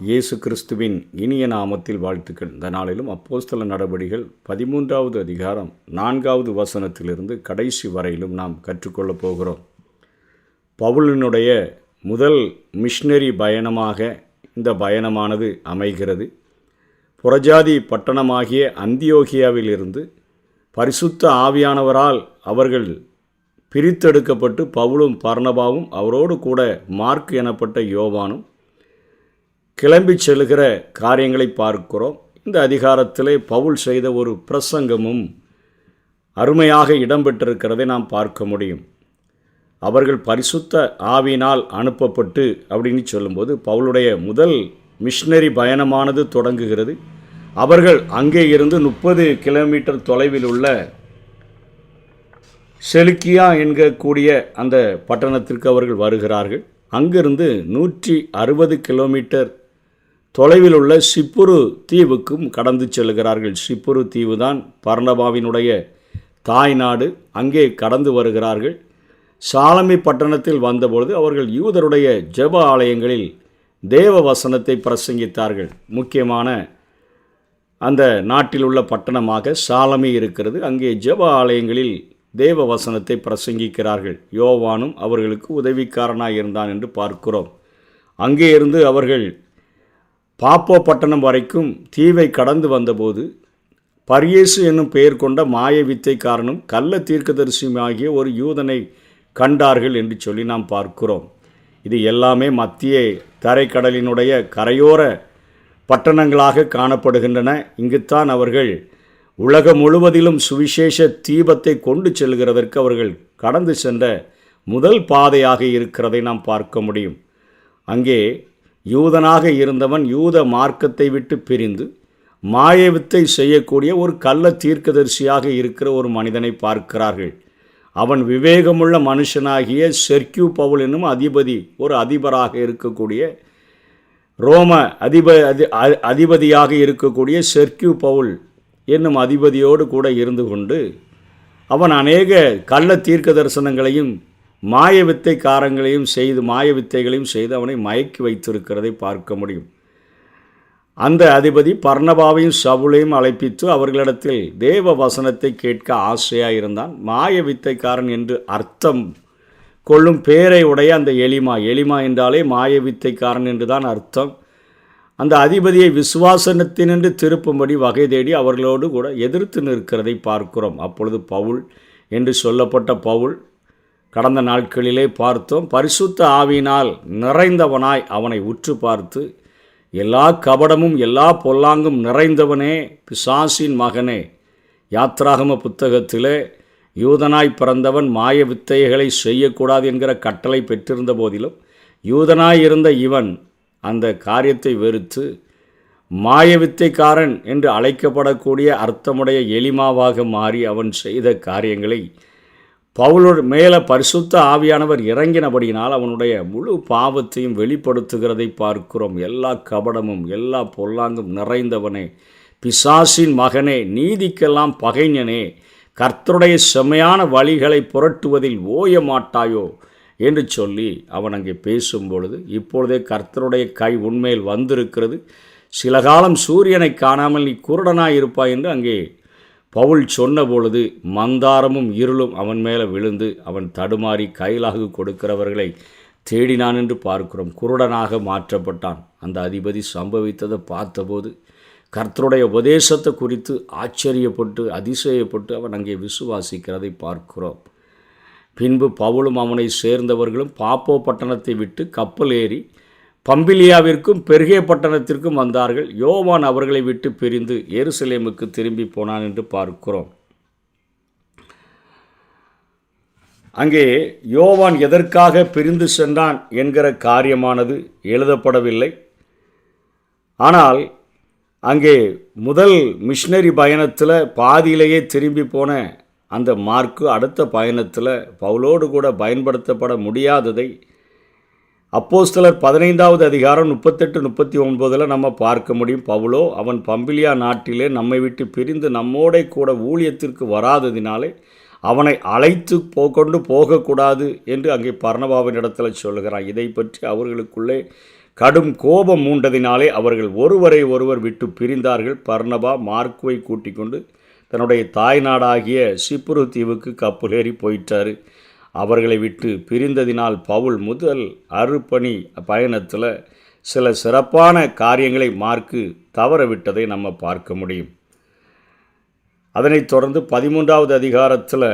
இயேசு கிறிஸ்துவின் இனிய நாமத்தில் வாழ்த்துக்கள். இந்த நாளிலும் அப்போஸ்தல நடபடிகள் 13வது அதிகாரம் 4வது வசனத்திலிருந்து கடைசி வரையிலும் நாம் கற்றுக்கொள்ளப் போகிறோம். பவுலினுடைய முதல் மிஷனரி பயணமாக இந்த பயணமானது அமைகிறது. புறஜாதி பட்டணமாகிய அந்தியோகியாவிலிருந்து பரிசுத்த ஆவியானவரால் அவர்கள் பிரித்தெடுக்கப்பட்டு பவுலும் பர்னபாவும் அவரோடு கூட மார்க் எனப்பட்ட யோவானும் கிளம்பி செல்கிற காரியங்களை பார்க்கிறோம். இந்த அதிகாரத்திலே பவுல் செய்த ஒரு பிரசங்கமும் அருமையாக இடம்பெற்றிருக்கிறதை நாம் பார்க்க முடியும். அவர்கள் பரிசுத்த ஆவியினால் அனுப்பப்பட்டு அப்படின்னு சொல்லும்போது பவுலுடைய முதல் மிஷனரி பயணமானது தொடங்குகிறது. அவர்கள் அங்கே இருந்து 30 கிலோமீட்டர் தொலைவில் உள்ள செலுக்கியா என்கக்கூடிய அந்த பட்டணத்திற்கு அவர்கள் வருகிறார்கள். அங்கிருந்து 160 கிலோமீட்டர் தொலைவில் உள்ள சிப்புரு தீவுக்கும் கடந்து செல்கிறார்கள். சிப்புரு தீவு தான் பர்னபாவினுடைய தாய் நாடு. அங்கே கடந்து வருகிறார்கள். சாலமி பட்டணத்தில் வந்தபொழுது அவர்கள் யூதருடைய ஜெப ஆலயங்களில் தேவ வசனத்தை பிரசங்கித்தார்கள். முக்கியமான அந்த நாட்டில் உள்ள பட்டணமாக சாலமி இருக்கிறது. அங்கே ஜெப ஆலயங்களில் தேவ வசனத்தை பிரசங்கிக்கிறார்கள். யோவானும் அவர்களுக்கு உதவிக்காரனாக இருந்தான் என்று பார்க்கிறோம். அங்கே இருந்து அவர்கள் பாப்போ பட்டணம் வரைக்கும் தீவை கடந்து வந்தபோது பரியேசு என்னும் பெயர் கொண்ட மாய வித்தைக்காரனும் கள்ள தீர்க்கதரிசியுமாகிய ஒரு யூதனை கண்டார்கள் என்று சொல்லி நாம் பார்க்கிறோம். இது எல்லாமே மத்திய தரைக்கடலினுடைய கரையோர பட்டணங்களாக காணப்படுகின்றன. இங்குத்தான் அவர்கள் உலகம் முழுவதிலும் சுவிசேஷ தீபத்தை கொண்டு செல்கிறதற்கு அவர்கள் கடந்து சென்ற முதல் பாதையாக இருக்கிறதை நாம் பார்க்க முடியும். அங்கே யூதனாக இருந்தவன் யூத மார்க்கத்தை விட்டு பிரிந்து மாயவித்தை செய்யக்கூடிய ஒரு கள்ள தீர்க்கதரிசியாக இருக்கிற ஒரு மனிதனை பார்க்கிறார்கள். அவன் விவேகமுள்ள மனுஷனாகிய செர்கியூ பவுல் என்னும் அதிபதி, ஒரு அதிபராக இருக்கக்கூடிய ரோம அதிபதியாக இருக்கக்கூடிய செர்கியூ பவுல் என்னும் அதிபதியோடு கூட இருந்து கொண்டு அவன் அநேக கள்ள தீர்க்க தரிசனங்களையும் மாய வித்தைகளையும் செய்து அவனை மயக்கி வைத்திருக்கிறதை பார்க்க முடியும். அந்த அதிபதி பர்னபாவையும் சவுலையும் அழைப்பித்து அவர்களிடத்தில் தேவ வசனத்தை கேட்க ஆசையாக இருந்தான். மாய வித்தைக்காரன் என்று அர்த்தம் கொள்ளும் பேரை உடைய அந்த எலிமா என்றாலே மாய வித்தைக்காரன் என்று தான் அர்த்தம். அந்த அதிபதியை விசுவாசனத்தினின்று திருப்பும்படி வகை தேடி அவர்களோடு கூட எதிர்த்து நிற்கிறதை பார்க்கிறோம். அப்பொழுது பவுல் என்று சொல்லப்பட்ட பவுல் கடந்த நாட்களிலே பார்த்தோம். பரிசுத்த ஆவியினால் நிறைந்தவனாய் அவனை உற்று பார்த்து, எல்லா கபடமும் எல்லா பொல்லாங்கும் நிறைந்தவனே, பிசாசின் மகனே, யாத்ராகம புத்தகத்திலே யூதனாய் பிறந்தவன் மாய வித்தைகளை செய்யக்கூடாது என்கிற கட்டளை பெற்றிருந்த போதிலும் யூதனாய் இருந்த இவன் அந்த காரியத்தை வெறுத்து மாய வித்தைக்காரன் என்று அழைக்கப்படக்கூடிய அர்த்தமுடைய எலிமாவாக மாறி அவன் செய்த காரியங்களை பவுலோடு மேலே பரிசுத்த ஆவியானவர் இறங்கினபடியினால் அவனுடைய முழு பாவத்தையும் வெளிப்படுத்துகிறதை பார்க்கிறோம். எல்லா கபடமும் எல்லா பொல்லாங்கும் நிறைந்தவனே, பிசாசின் மகனே, நீதிக்கெல்லாம் பகைஞனே, கர்த்தருடைய செம்மையான வழிகளை புரட்டுவதில் ஓய மாட்டாயோ என்று சொல்லி அவன் அங்கே பேசும்பொழுது, இப்பொழுதே கர்த்தருடைய கை உன்மேல் வந்திருக்கிறது, சில காலம் சூரியனை காணாமல் நீ குருடனாய் இருப்பாய் என்று அங்கே பவுல் சொன்ன பொழுது மந்தாரமும் இருளும் அவன் மேலே விழுந்து அவன் தடுமாறி கைலாகு கொடுக்கிறவர்களை தேடினான் என்று பார்க்கிறோம். குருடனாக மாற்றப்பட்டான். அந்த அதிபதி சம்பவித்ததை பார்த்தபோது கர்த்தருடைய உபதேசத்தை குறித்து ஆச்சரியப்பட்டு அதிசயப்பட்டு அவன் அங்கே விசுவாசிக்கிறதை பார்க்கிறோம். பின்பு பவுலும் அவனை சேர்ந்தவர்களும் பாப்போ பட்டணத்தை விட்டு கப்பல் ஏறி பம்பிலியாவிற்கும் பெர்கே பட்டணத்திற்கும் வந்தார்கள். யோவான் அவர்களை விட்டு பிரிந்து எருசலேமுக்கு திரும்பி போனான் என்று பார்க்கிறோம். அங்கே யோவான் எதற்காக பிரிந்து சென்றான் என்கிற காரியமானது எழுதப்படவில்லை. ஆனால் அங்கே முதல் மிஷனரி பயணத்தில் பாதியிலேயே திரும்பி போன அந்த மார்க்கு அடுத்த பயணத்தில் பவுலோடு கூட பயன்படுத்தப்பட முடியாததை அப்போஸ்தலர் 15வது அதிகாரம் 38-39 நம்ம பார்க்க முடியும். பவுலோ அவன் பம்பிலியா நாட்டிலே நம்மை விட்டு பிரிந்து நம்மோட கூட ஊழியத்திற்கு வராததினாலே அவனை அழைத்து கொண்டு போகக்கூடாது என்று அங்கே பர்னபாவின் இடத்துல சொல்கிறான். இதை பற்றி அவர்களுக்குள்ளே கடும் கோபம் மூண்டதினாலே அவர்கள் ஒருவரை ஒருவர் விட்டு பிரிந்தார்கள். பர்னபா மார்க்குவை கூட்டிக் கொண்டு தன்னுடைய தாய்நாடாகிய சிப்ரு தீவுக்கு கப்பலேறி போயிட்டார். அவர்களை விட்டு பிரிந்ததினால் பவுல் முதல் அருப்பணி பயணத்தில் சில சிறப்பான காரியங்களை மார்க்கு தவற விட்டதை நம்ம பார்க்க முடியும். அதனைத் தொடர்ந்து 13வது அதிகாரத்தில்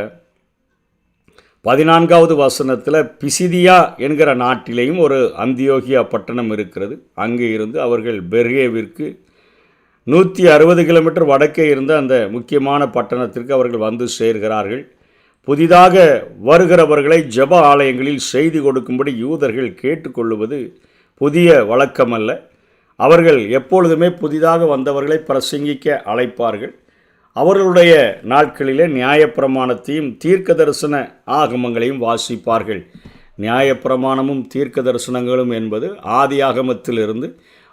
14வது வசனத்தில் பிசிதியா என்கிற நாட்டிலேயும் ஒரு அந்தியோகியா பட்டணம் இருக்கிறது. அங்கே இருந்து அவர்கள் பெர்கேவிற்கு 160 கிலோமீட்டர் வடக்கே இருந்த அந்த முக்கியமான பட்டணத்திற்கு அவர்கள் வந்து சேர்கிறார்கள். புதிதாக வருகிறவர்களை ஜெப ஆலயங்களில் செய்தி கொடுக்கும்படி யூதர்கள் கேட்டுக்கொள்ளுவது புதிய வழக்கமல்ல. அவர்கள் எப்பொழுதுமே புதிதாக வந்தவர்களை பிரசங்கிக்க அழைப்பார்கள். அவர்களுடைய நாட்களிலே நியாயப்பிரமாணத்தையும் தீர்க்க தரிசன ஆகமங்களையும் வாசிப்பார்கள். நியாயப்பிரமாணமும் தீர்க்க தரிசனங்களும் என்பது ஆதி ஆகமத்திலிருந்து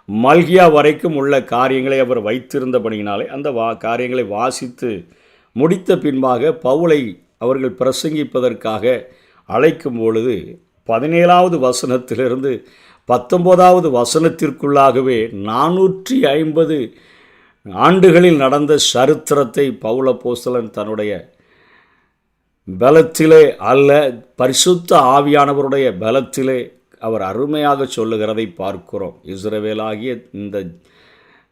மல்கியா வரைக்கும் உள்ள காரியங்களை அவர் வைத்திருந்தபடியினாலே அந்த காரியங்களை வாசித்து முடித்த பின்பாக பவுலை அவர்கள் பிரசங்கிப்பதற்காக அழைக்கும் பொழுது 17வது வசனத்திலிருந்து 19வது வசனத்திற்குள்ளாகவே 450 ஆண்டுகளில் நடந்த சரித்திரத்தை பவுல் அப்போஸ்தலன் தன்னுடைய பலத்திலே அல்ல பரிசுத்த ஆவியானவருடைய பலத்திலே அவர் அருமையாக சொல்லுகிறதை பார்க்கிறோம். இஸ்ரவேலாகிய இந்த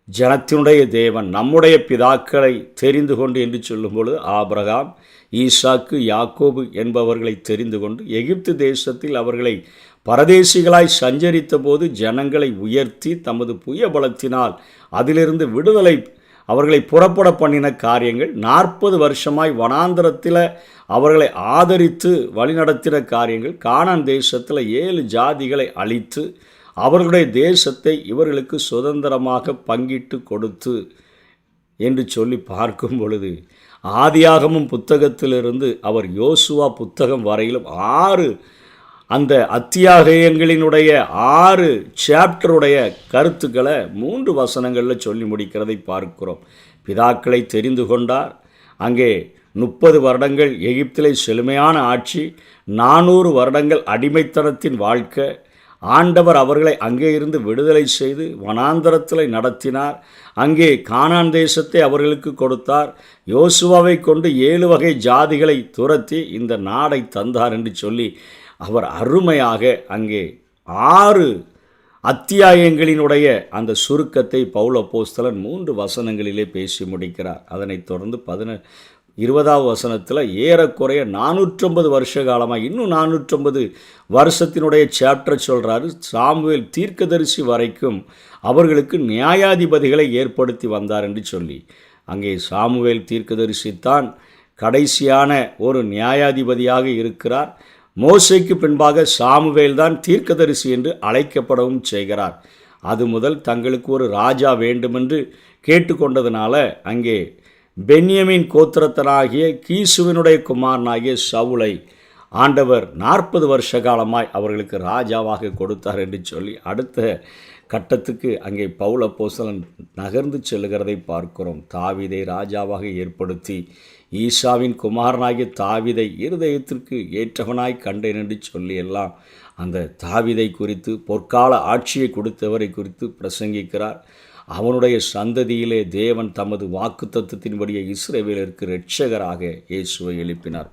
ஜனத்தினுடைய தேவன் நம்முடைய பிதாக்களை தெரிந்து கொண்டு என்று சொல்லும்பொழுது ஆபிரகாம், ஈசாக்கு, யாக்கோபு என்பவர்களை தெரிந்து கொண்டு எகிப்து தேசத்தில் அவர்களை பரதேசிகளாய் சஞ்சரித்த போது ஜனங்களை உயர்த்தி தமது புய பலத்தினால் அதிலிருந்து விடுதலை அவர்களை புறப்பட பண்ணின காரியங்கள் 40 வருஷமாய் வனாந்தரத்தில் அவர்களை ஆதரித்து வழிநடத்தின காரியங்கள், கானான் தேசத்தில் 7 ஜாதிகளை அழித்து அவர்களுடைய தேசத்தை இவர்களுக்கு சுதந்திரமாக பங்கிட்டு கொடுத்து என்று சொல்லி பார்க்கும் பொழுது ஆதியாகமம் புத்தகத்திலிருந்து அவர் யோசுவா புத்தகம் வரையிலும் 6 அந்த அத்தியாயங்களினுடைய 6 சாப்டருடைய கருத்துக்களை 3 வசனங்களில் சொல்லி முடிக்கிறதை பார்க்கிறோம். பிதாக்களை தெரிந்து கொண்டார். அங்கே 30 வருடங்கள் எகிப்திலே செழுமையான ஆட்சி, 400 வருடங்கள் அடிமைத்தனத்தின் வாழ்க்கை. ஆண்டவர் அவர்களை அங்கே இருந்து விடுதலை செய்து வனாந்தரத்தில் நடத்தினார். அங்கே கானான் தேசத்தை அவர்களுக்கு கொடுத்தார். யோசுவாவை கொண்டு 7 வகை ஜாதிகளை துரத்தி இந்த நாடை தந்தார் என்று சொல்லி அவர் அருமையாக அங்கே 6 அத்தியாயங்களினுடைய அந்த சுருக்கத்தை பவுல் அப்போஸ்தலன் 3 வசனங்களிலே பேசி முடிக்கிறார். அதனைத் தொடர்ந்து 20வது வசனத்தில் ஏறக்குறைய 450 வருஷ காலமாக இன்னும் 450 வருஷத்தினுடைய சாப்டர் சொல்கிறாரு. சாமுவேல் தீர்க்கதரிசி வரைக்கும் அவர்களுக்கு நியாயாதிபதிகளை ஏற்படுத்தி வந்தார் என்று சொல்லி அங்கே சாமுவேல் தீர்க்கதரிசி தான் கடைசியான ஒரு நியாயாதிபதியாக இருக்கிறார். மோசேக்கு பின்பாக சாமுவேல் தான் தீர்க்கதரிசி என்று அழைக்கப்படவும் செய்கிறார். அது முதல் தங்களுக்கு ஒரு ராஜா வேண்டுமென்று கேட்டுக்கொண்டதுனால அங்கே பென்யமின் கோத்திரத்தனாகிய கீசுவினுடைய குமாரனாகிய சவுலை ஆண்டவர் 40 வருஷ காலமாய் அவர்களுக்கு ராஜாவாக கொடுத்தார் என்று சொல்லி அடுத்த கட்டத்துக்கு அங்கே பவுல் அப்போஸ்தலன் நகர்ந்து செல்லுகிறதை பார்க்கிறோம். தாவீதை ராஜாவாக ஏற்படுத்தி ஈசாவின் குமாரனாகிய தாவீதை இருதயத்திற்கு ஏற்றவனாய் கண்டேன் என்று சொல்லி எல்லாம் அந்த தாவீதை குறித்து பொற்கால ஆட்சியை கொடுத்தவரை குறித்து பிரசங்கிக்கிறார். அவனுடைய சந்ததியிலே தேவன் தமது வாக்குத்தத்தத்தின்படியே இஸ்ரவேலருக்கு இரட்சகராக இயேசுவை எழுப்பினார்.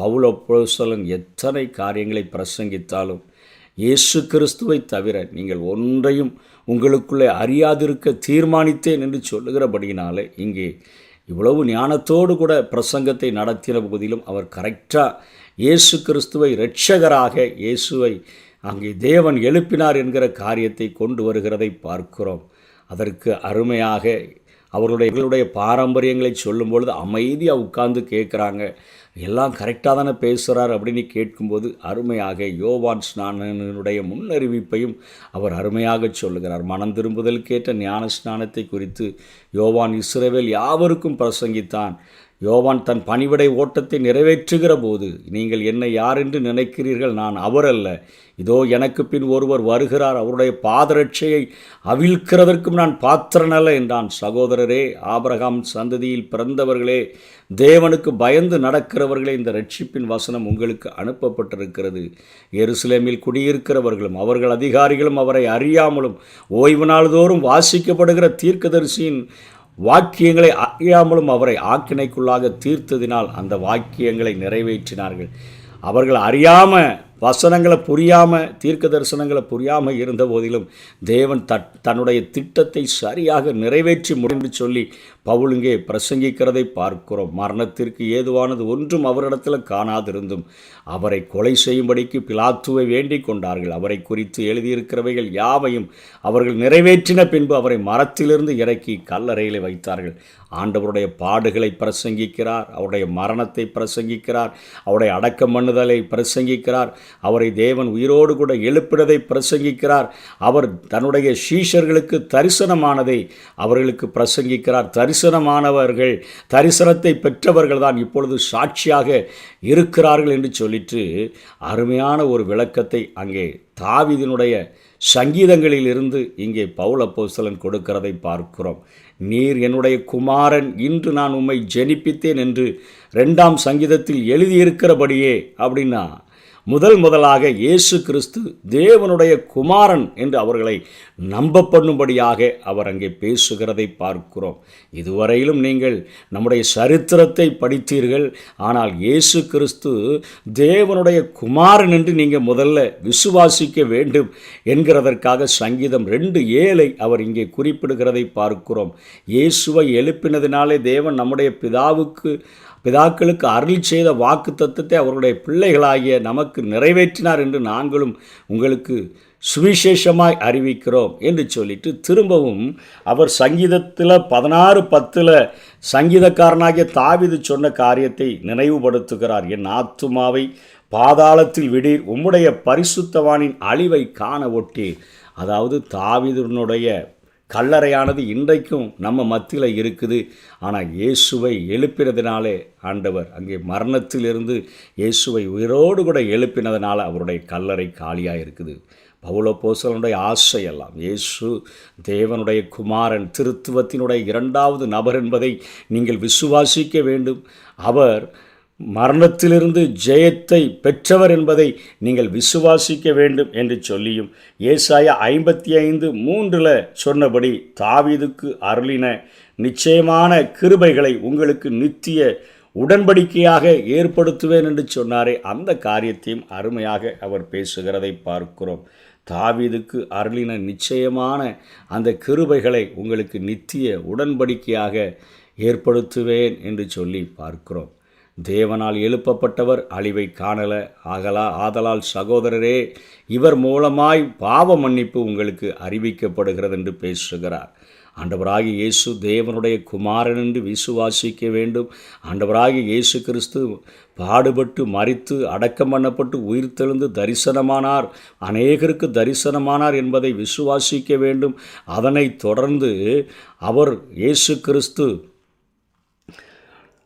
பவுல் அப்போஸ்தலன் எத்தனை காரியங்களை பிரசங்கித்தாலும் இயேசு கிறிஸ்துவை தவிர நீங்கள் ஒன்றையும் உங்களுக்குள்ளே அறியாதிருக்க தீர்மானித்தேன் என்று சொல்லுகிறபடியினாலே இங்கே இவ்வளவு ஞானத்தோடு கூட பிரசங்கத்தை நடத்தின போதிலும் அவர் கரெக்டாக இயேசு கிறிஸ்துவை இரட்சகராக இயேசுவை அங்கே தேவன் எழுப்பினார் என்கிற காரியத்தை கொண்டு வருகிறதை பார்க்கிறோம். அதற்கு அருமையாக அவர்களுடைய பாரம்பரியங்களை சொல்லும் பொழுது அமைதியாக உட்கார்ந்து கேட்குறாங்க. எல்லாம் கரெக்டாக தானே பேசுகிறார் அப்படின்னு கேட்கும்போது அருமையாக யோவான் ஸ்நானனுடைய முன்னறிவிப்பையும் அவர் அருமையாக சொல்லுகிறார். மனம் திரும்புதல் கேட்ட ஞான ஸ்நானத்தை குறித்து யோவான் இஸ்ரவேல் யாவருக்கும் பிரசங்கித்தான். யோவான் தன் பணிவிடை ஓட்டத்தை நிறைவேற்றுகிற போது, நீங்கள் என்னை யார் என்று நினைக்கிறீர்கள்? நான் அவர் அல்ல. இதோ எனக்கு பின் ஒருவர் வருகிறார், அவருடைய பாதரட்சையை அவிழ்க்கிறதற்கும் நான் பாத்திரனல்ல என்றான். சகோதரரே, ஆபிரகாம் சந்ததியில் பிறந்தவர்களே, தேவனுக்கு பயந்து நடக்கிறவர்களே, இந்த ரட்சிப்பின் வசனம் உங்களுக்கு அனுப்பப்பட்டிருக்கிறது. எருசலேமில் குடியிருக்கிறவர்களும் அவர்கள் அதிகாரிகளும் அவரை அறியாமலும் ஓய்வு நாள்தோறும் வாசிக்கப்படுகிற தீர்க்கதரிசியின் வாக்கியங்களை அறியாமலும் அவரை ஆக்கினைக்குள்ளாக தீர்த்ததினால் அந்த வாக்கியங்களை நிறைவேற்றினார்கள். அவர்கள் அறியாமல் வசனங்களை புரியாமல், தீர்க்க தரிசனங்களை புரியாமல் இருந்த போதிலும் தேவன் தன்னுடைய திட்டத்தை சரியாக நிறைவேற்றி முடிந்து சொல்லி பவுல் இங்கே பிரசங்கிக்கிறதை பார்க்கிறோம். மரணத்திற்கு ஏதுவானது ஒன்றும் அவரிடத்தில் காணாதிருந்தும் அவரை கொலை செய்யும்படிக்கு பிலாத்துவை வேண்டிக் கொண்டார்கள். அவரை குறித்து எழுதியிருக்கிறவைகள் யாவையும் அவர்கள் நிறைவேற்றின பின்பு அவரை மரத்திலிருந்து இறக்கி கல்லறையிலே வைத்தார்கள். ஆண்டவருடைய பாடுகளை பிரசங்கிக்கிறார், அவருடைய மரணத்தை பிரசங்கிக்கிறார், அவருடைய அடக்கம் பண்ணுதலை பிரசங்கிக்கிறார், அவரை தேவன் உயிரோடு கூட எழுப்பினதை பிரசங்கிக்கிறார். அவர் தன்னுடைய சீஷர்களுக்கு தரிசனமானதை அவர்களுக்கு பிரசங்கிக்கிறார். தரிசனமானவர்கள், தரிசனத்தை பெற்றவர்கள் தான் இப்பொழுது சாட்சியாக இருக்கிறார்கள் என்று சொல்லிட்டு அருமையான ஒரு விளக்கத்தை அங்கே தாவீதினுடைய சங்கீதங்களிலிருந்து இங்கே பவுல் அப்போஸ்தலன் கொடுக்கிறதை பார்க்கிறோம். நீர் என்னுடைய குமாரன், இன்று நான் உம்மை ஜெனிப்பித்தேன் என்று 2ஆம் சங்கீதத்தில் எழுதியிருக்கிறபடியே அப்படின்னா முதலாக இயேசு கிறிஸ்து தேவனுடைய குமாரன் என்று அவர்களை நம்ப பண்ணும்படியாக அவர் அங்கே பேசுகிறதை பார்க்கிறோம். இதுவரையிலும் நீங்கள் நம்முடைய சரித்திரத்தை படித்தீர்கள். ஆனால் இயேசு கிறிஸ்து தேவனுடைய குமாரன் என்று நீங்கள் முதல்ல விசுவாசிக்க வேண்டும் என்கிறதற்காக சங்கீதம் 2:7 அவர் இங்கே குறிப்பிடுகிறதை பார்க்கிறோம். இயேசுவை எழுப்பினதினாலே தேவன் நம்முடைய பிதாக்களுக்கு அருள் செய்த வாக்கு தத்தத்தை அவருடைய பிள்ளைகளாகிய நமக்கு நிறைவேற்றினார் என்று நாங்களும் உங்களுக்கு சுவிசேஷமாய் அறிவிக்கிறோம் என்று சொல்லிட்டு திரும்பவும் அவர் சங்கீதத்தில் 16:10 சங்கீதக்காரனாகிய தாவீது சொன்ன காரியத்தை நினைவுபடுத்துகிறார். என் ஆத்துமாவை பாதாளத்தில் விடீர், உம்முடைய பரிசுத்தவானின் அழிவை காண ஒட்டீர். அதாவது தாவீதுனுடைய கல்லறையானது இன்றைக்கும் நம்ம மத்தியில் இருக்குது. ஆனால் இயேசுவை எழுப்பினதினாலே ஆண்டவர் அங்கே மரணத்திலிருந்து இயேசுவை உயிரோடு கூட எழுப்பினதுனால அவருடைய கல்லறை காலியாக இருக்குது. பவுல் அப்போஸ்தலனுடைய ஆசையெல்லாம் இயேசு தேவனுடைய குமாரன், திருத்துவத்தினுடைய 2வது நபர் என்பதை நீங்கள் விசுவாசிக்க வேண்டும். அவர் மரணத்திலிருந்து ஜெயத்தை பெற்றவர் என்பதை நீங்கள் விசுவாசிக்க வேண்டும் என்று சொல்லியும் ஏசாயா 55:3 சொன்னபடி தாவீதுக்கு அருளின நிச்சயமான கிருபைகளை உங்களுக்கு நித்திய உடன்படிக்கையாக ஏற்படுத்துவேன் என்று சொன்னாரே, அந்த காரியத்தையும் அருமையாக அவர் பேசுகிறதை பார்க்கிறோம். தாவீதுக்கு அருளின நிச்சயமான அந்த கிருபைகளை உங்களுக்கு நித்திய உடன்படிக்கையாக ஏற்படுத்துவேன் என்று சொல்லி பார்க்கிறோம். தேவனால் எழுப்பப்பட்டவர் அழிவை காணல ஆதலால் சகோதரரே, இவர் மூலமாய் பாவ மன்னிப்பு உங்களுக்கு அறிவிக்கப்படுகிறது என்று பேசுகிறார். ஆண்டவராகிய இயேசு தேவனுடைய குமாரன் என்று விசுவாசிக்க வேண்டும். ஆண்டவராகிய இயேசு கிறிஸ்து பாடுபட்டு மரித்து அடக்கம் பண்ணப்பட்டு உயிர்த்தெழுந்து தரிசனமானார், அநேகருக்கு தரிசனமானார் என்பதை விசுவாசிக்க வேண்டும். அதனைத் தொடர்ந்து அவர் இயேசு கிறிஸ்து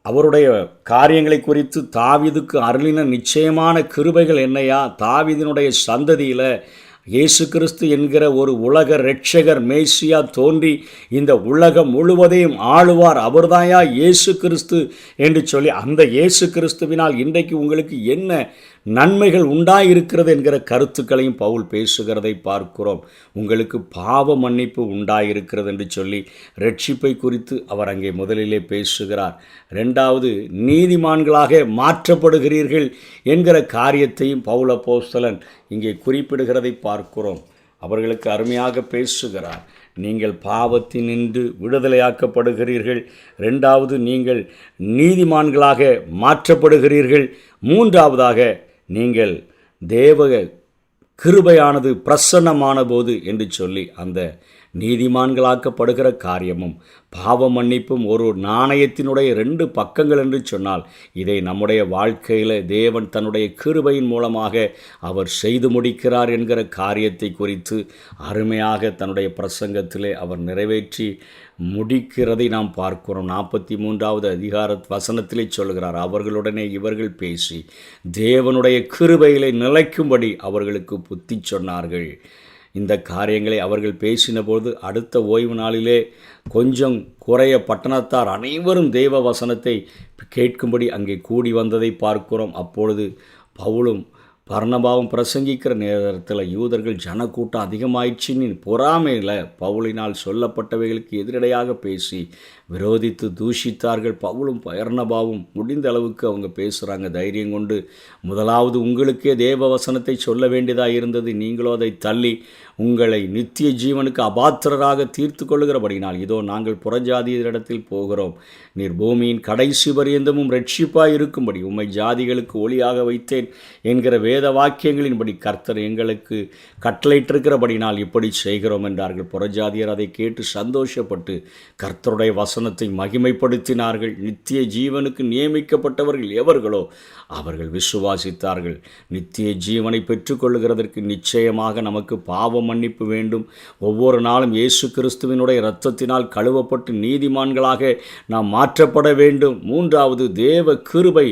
அவருடைய காரியங்களை குறித்து தாவீதுக்கு அருளின நிச்சயமான கிருபைகள் என்னையா, தாவீதினுடைய சந்ததியில் இயேசு கிறிஸ்து என்கிற ஒரு உலக இரட்சகர் மேசியா தோன்றி இந்த உலகம் முழுவதையும் ஆளுவார், அவர்தாயா இயேசு கிறிஸ்து என்று சொல்லி அந்த இயேசு கிறிஸ்துவினால் இன்றைக்கு உங்களுக்கு என்ன நன்மைகள் உண்டாயிருக்கிறது என்கிற கருத்துக்களையும் பவுல் பேசுகிறதை பார்க்கிறோம். உங்களுக்கு பாவ மன்னிப்பு உண்டாயிருக்கிறது என்று சொல்லி ரட்சிப்பை குறித்து அவர் அங்கே முதலிலே பேசுகிறார். 2வது நீதிமான்களாக மாற்றப்படுகிறீர்கள் என்கிற காரியத்தையும் பவுல் அப்போஸ்தலன் இங்கே குறிப்பிடுகிறதை பார்க்கிறோம். அவர்களுக்கு அருமையாக பேசுகிறார். நீங்கள் பாவத்தினின்று விடுதலையாக்கப்படுகிறீர்கள். 2வது நீங்கள் நீதிமான்களாக மாற்றப்படுகிறீர்கள். 3வதாக நீங்கள் தேவ கிருபையானது பிரசன்னமான போது என்று சொல்லி அந்த நீதிமான்களாக்கப்படுகிற காரியமும் பாவ மன்னிப்பும் ஒரு நாணயத்தினுடைய 2 பக்கங்கள் என்று சொன்னால் இதை நம்முடைய வாழ்க்கையில் தேவன் தன்னுடைய கிருபையின் மூலமாக அவர் செய்து முடிக்கிறார் என்கிற காரியத்தை குறித்து அருமையாக தன்னுடைய பிரசங்கத்திலே அவர் நிறைவேற்றி முடிக்கிறதை நாம் பார்க்கிறோம். 43வது அதிகார வசனத்திலே சொல்கிறார், அவர்களுடனே இவர்கள் பேசி தேவனுடைய கிருபையிலே நிலைக்கும்படி அவர்களுக்கு புத்தி சொன்னார்கள். இந்த காரியங்களை அவர்கள் பேசினபோது அடுத்த ஓய்வு நாளிலே கொஞ்சம் குறைய பட்டணத்தார் அனைவரும் தேவ வசனத்தை கேட்கும்படி அங்கே கூடி வந்ததை பார்க்கிறோம். அப்பொழுது பவுலும் பர்னபாவும் பிரசங்கிக்கிற நேரத்தில் யூதர்கள் ஜனக்கூட்டம் அதிகமாயிடுச்சின்னு பொறாமையில் பவுலினால் சொல்லப்பட்டவைகளுக்கு எதிரடையாக பேசி விரோதித்து தூஷித்தார்கள். பவுலும் பர்னபாவும் முடிந்த அளவுக்கு அவங்க பேசுகிறாங்க தைரியம் கொண்டு. முதலாவது உங்களுக்கே தேவ வசனத்தை சொல்ல வேண்டியதாக இருந்தது, நீங்களோ அதை தள்ளி உங்களை நித்திய ஜீவனுக்கு அபாத்திரராக தீர்த்து கொள்ளுகிறபடினால் இதோ நாங்கள் புறஜாதியரிடத்தில் போகிறோம். நீர் பூமியின் கடைசி பரியந்தமும் ரட்சிப்பாய் இருக்கும்படி உம்மை ஜாதிகளுக்கு ஒளியாக வைத்தேன் என்கிற வேத வாக்கியங்களின்படி கர்த்தர் எங்களுக்கு கட்டளையிட்டிருக்கிறபடினால் இப்படி செய்கிறோம் என்றார்கள். புறஜாதியர் அதை கேட்டு சந்தோஷப்பட்டு கர்த்தருடைய வசனத்தை மகிமைப்படுத்தினார்கள். நித்திய ஜீவனுக்கு நியமிக்கப்பட்டவர்கள் எவர்களோ அவர்கள் விசுவாசித்தார்கள். நித்திய ஜீவனை பெற்றுக்கொள்ளுகிறதற்கு நிச்சயமாக நமக்கு பாவ மன்னிப்பு வேண்டும். ஒவ்வொரு நாளும் இயேசு கிறிஸ்துவினுடைய இரத்தத்தினால் கழுவப்பட்டு நீதிமான்களாக நாம் மாற்றப்பட வேண்டும். மூன்றாவது, தேவ கிருபை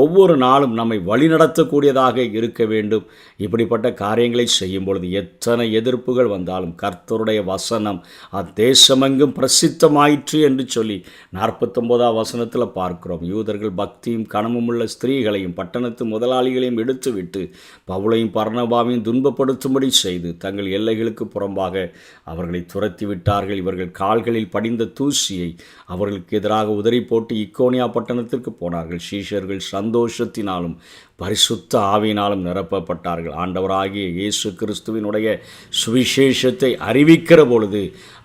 ஒவ்வொரு நாளும் நம்மை வழிநடத்தக்கூடியதாக இருக்க வேண்டும். இப்படிப்பட்ட காரியங்களை செய்யும் பொழுது எத்தனை எதிர்ப்புகள் வந்தாலும் கர்த்தருடைய வசனம் அத்தேசமெங்கும் பிரசித்தமாயிற்று என்று சொல்லி 49ஆம் வசனத்தில் பார்க்கிறோம். யூதர்கள் பக்தியும் கனமும் உள்ள ஸ்திரீகளையும் பட்டணத்து முதலாளிகளையும் எடுத்துவிட்டு பவுலையும் பர்னபாவையும் துன்பப்படுத்தும்படி செய்து தங்கள் எல்லைகளுக்கு புறம்பாக அவர்களை துரத்தி விட்டார்கள். இவர்கள் கால்களில் படிந்த தூசியை அவர்களுக்கு எதிராக உதறி போட்டு இக்கோனியா பட்டணத்திற்கு போனார்கள். சீஷர்கள் சந்தோஷத்தினாலும் பரிசுத்த ஆவியினாலும் நிரப்பப்பட்டார்கள். ஆண்டவராகிய இயேசு கிறிஸ்துவினுடைய சுவிசேஷத்தை அறிவிக்கிற பொழுது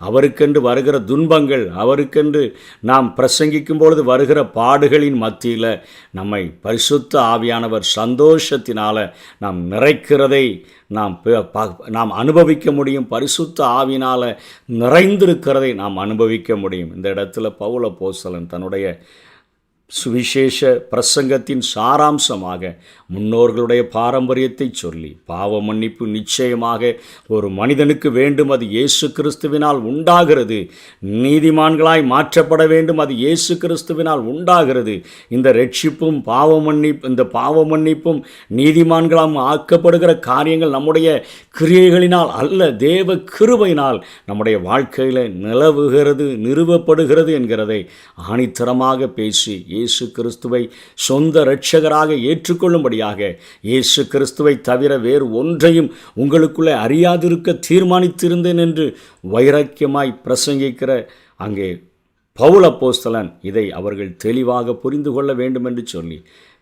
அவருக்கென்று வருகிற துன்பங்கள், அவருக்கென்று நாம் பிரசங்கிக்கும் பொழுது வருகிற பாடுகளின் மத்தியில் நம்மை பரிசுத்த ஆவியானவர் சந்தோஷத்தினால் நாம் நிறைக்கிறதை நாம் அனுபவிக்க முடியும். பரிசுத்த ஆவியினால் நிறைந்திருக்கிறதை நாம் அனுபவிக்க முடியும். இந்த இடத்துல பவுல் அப்போஸ்தலன் தன்னுடைய சுவிசேஷ பிரசங்கத்தின் சாராம்சமாக முன்னோர்களுடைய பாரம்பரியத்தை சொல்லி பாவ மன்னிப்பு நிச்சயமாக ஒரு மனிதனுக்கு வேண்டும், அது இயேசு கிறிஸ்துவினால் உண்டாகிறது. நீதிமான்களாய் மாற்றப்பட வேண்டும், அது இயேசு கிறிஸ்துவினால் உண்டாகிறது. இந்த ரட்சிப்பும் இந்த பாவ மன்னிப்பும் நீதிமான்களாம் ஆக்கப்படுகிற காரியங்கள் நம்முடைய கிரியைகளினால் அல்ல, தேவ கிருபையினால் நம்முடைய வாழ்க்கையில் நிறுவப்படுகிறது என்கிறதை ஆணித்தரமாக பேசி இயேசு கிறிஸ்துவை சொந்த இரட்சகராக ஏற்றுக்கொள்ளும்படியாக இயேசு கிறிஸ்துவை தவிர வேறு ஒன்றையும் உங்களுக்குள்ளே அறியாதிருக்க தீர்மானித்திருந்தேன் என்று வைராக்கியமாய் பிரசங்கிக்கிற அங்கே பவுல் அப்போஸ்தலன் இதை அவர்கள் தெளிவாக புரிந்து கொள்ள வேண்டும் என்று சொல்லி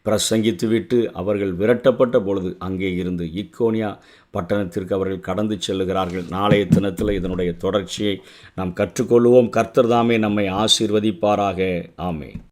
பிரசங்கித்துவிட்டு அவர்கள் விரட்டப்பட்ட பொழுது அங்கே இருந்து இக்கோனியா பட்டணத்திற்கு அவர்கள் கடந்து செல்லுகிறார்கள். நாளைய தினத்தில் இதனுடைய தொடர்ச்சியை நாம் கற்றுக்கொள்வோம். கர்த்தர் தாமே நம்மை ஆசீர்வதிப்பாராக. ஆமென்.